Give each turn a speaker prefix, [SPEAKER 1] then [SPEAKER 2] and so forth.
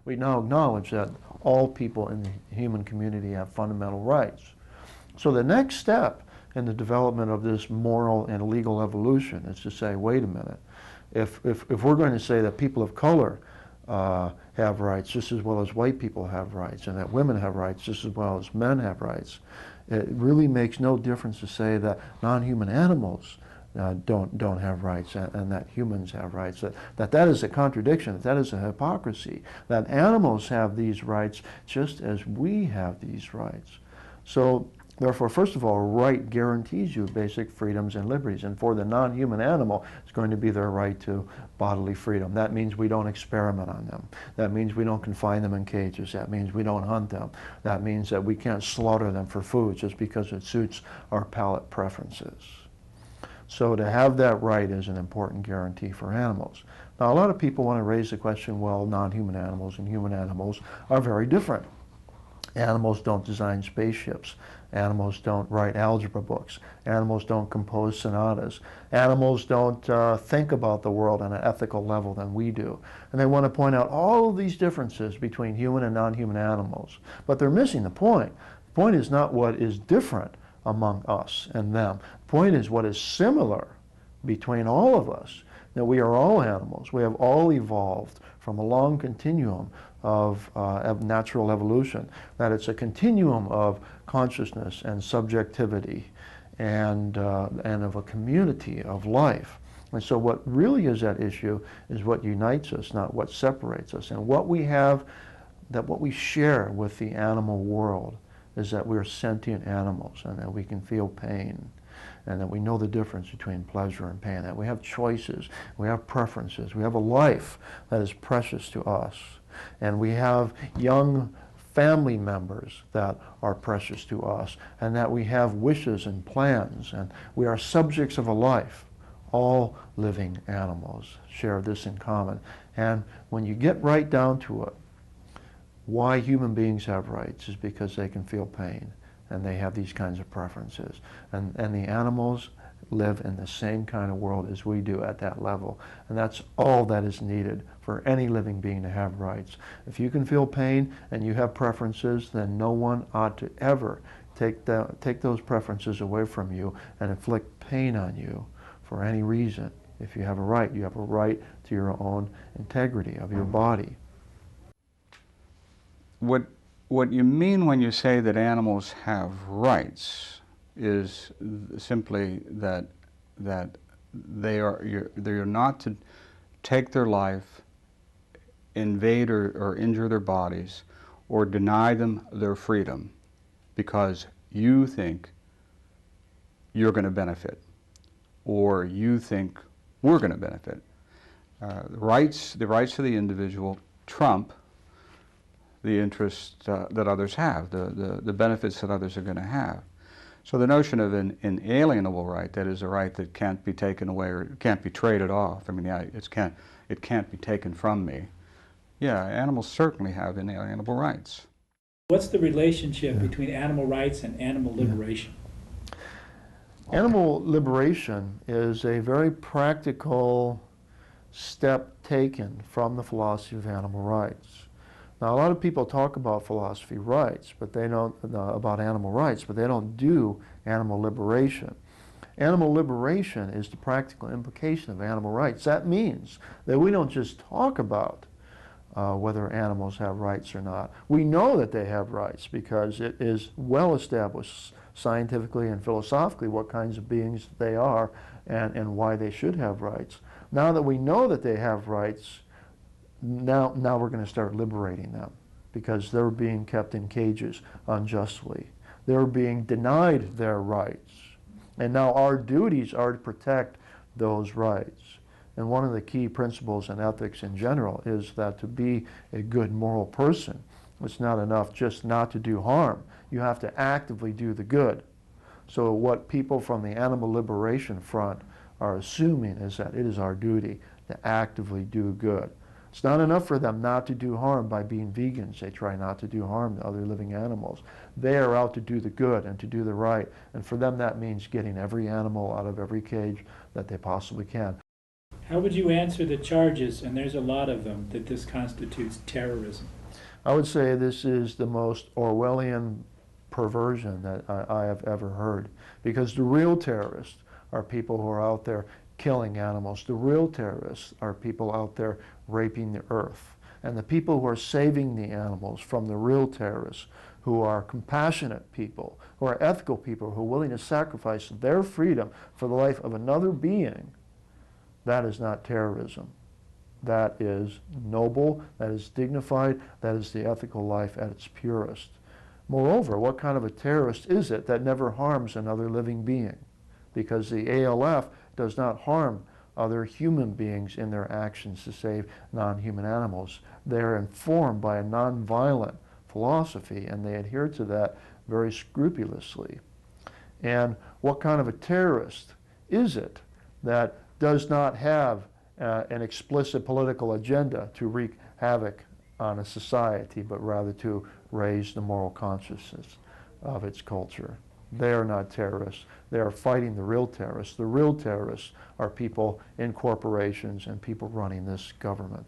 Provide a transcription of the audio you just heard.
[SPEAKER 1] We now acknowledge that all people in the human community have fundamental rights. So the next step in the development of this moral and legal evolution is to say, wait a minute, if we're going to say that people of color have rights just as well as white people have rights, and that women have rights just as well as men have rights, it really makes no difference to say that non-human animals don't have rights, and that humans have rights. That is a contradiction, that is a hypocrisy, that animals have these rights just as we have these rights. So therefore, first of all, right guarantees you basic freedoms and liberties, and for the non-human animal, it's going to be their right to bodily freedom. That means we don't experiment on them. That means we don't confine them in cages. That means we don't hunt them. That means that we can't slaughter them for food just because it suits our palate preferences. So to have that right is an important guarantee for animals. Now, a lot of people want to raise the question, well, non-human animals and human animals are very different. Animals don't design spaceships. Animals don't write algebra books. Animals don't compose sonatas. Animals don't think about the world on an ethical level than we do. And they want to point out all of these differences between human and non-human animals. But they're missing the point. The point is not what is different among us and them. The point is what is similar between all of us. That we are all animals. We have all evolved from a long continuum of natural evolution. That it's a continuum of consciousness and subjectivity and of a community of life. And so what really is at issue is what unites us, not what separates us. And what we have, that what we share with the animal world is that we're sentient animals and that we can feel pain and that we know the difference between pleasure and pain, that we have choices, we have preferences, we have a life that is precious to us, and we have young family members that are precious to us, and that we have wishes and plans, and we are subjects of a life. All living animals share this in common. And when you get right down to it, why human beings have rights is because they can feel pain and they have these kinds of preferences. And the animals live in the same kind of world as we do at that level. And that's all that is needed for any living being to have rights. If you can feel pain and you have preferences, then no one ought to ever take those preferences away from you and inflict pain on you for any reason. If you have a right to your own integrity of your body.
[SPEAKER 2] What you mean when you say that animals have rights is simply that you're not to take their life, invade or injure their bodies, or deny them their freedom because you think you're going to benefit, or you think we're going to benefit. The rights of the individual trump the interests that others have, the benefits that others are going to have. So the notion of an inalienable right, that is a right that can't be taken away or can't be traded off, I mean, it can't be taken from me. Yeah, animals certainly have inalienable rights.
[SPEAKER 3] What's the relationship between animal rights and animal liberation?
[SPEAKER 1] Animal liberation is a very practical step taken from the philosophy of animal rights. Now, a lot of people talk about philosophy rights, but they don't about animal rights, but they don't do animal liberation. Animal liberation is the practical implication of animal rights. That means that we don't just talk about whether animals have rights or not. We know that they have rights because it is well established scientifically and philosophically what kinds of beings they are and why they should have rights. Now that we know that they have rights, now we're going to start liberating them because they're being kept in cages unjustly. They're being denied their rights. And now our duties are to protect those rights. And one of the key principles in ethics in general is that to be a good moral person, it's not enough just not to do harm. You have to actively do the good. So what people from the animal liberation front are assuming is that it is our duty to actively do good. It's not enough for them not to do harm by being vegans. They try not to do harm to other living animals. They are out to do the good and to do the right. And for them that means getting every animal out of every cage that they possibly can.
[SPEAKER 3] How would you answer the charges, and there's a lot of them, that this constitutes terrorism?
[SPEAKER 1] I would say this is the most Orwellian perversion that I have ever heard, because the real terrorists are people who are out there killing animals. The real terrorists are people out there raping the earth. And the people who are saving the animals from the real terrorists, who are compassionate people, who are ethical people, who are willing to sacrifice their freedom for the life of another being, that is not terrorism. That is noble, that is dignified, that is the ethical life at its purest. Moreover, what kind of a terrorist is it that never harms another living being? Because the ALF does not harm other human beings in their actions to save non-human animals. They're informed by a non-violent philosophy, and they adhere to that very scrupulously. And what kind of a terrorist is it that does not have an explicit political agenda to wreak havoc on a society, but rather to raise the moral consciousness of its culture? They are not terrorists. They are fighting the real terrorists. The real terrorists are people in corporations and people running this government.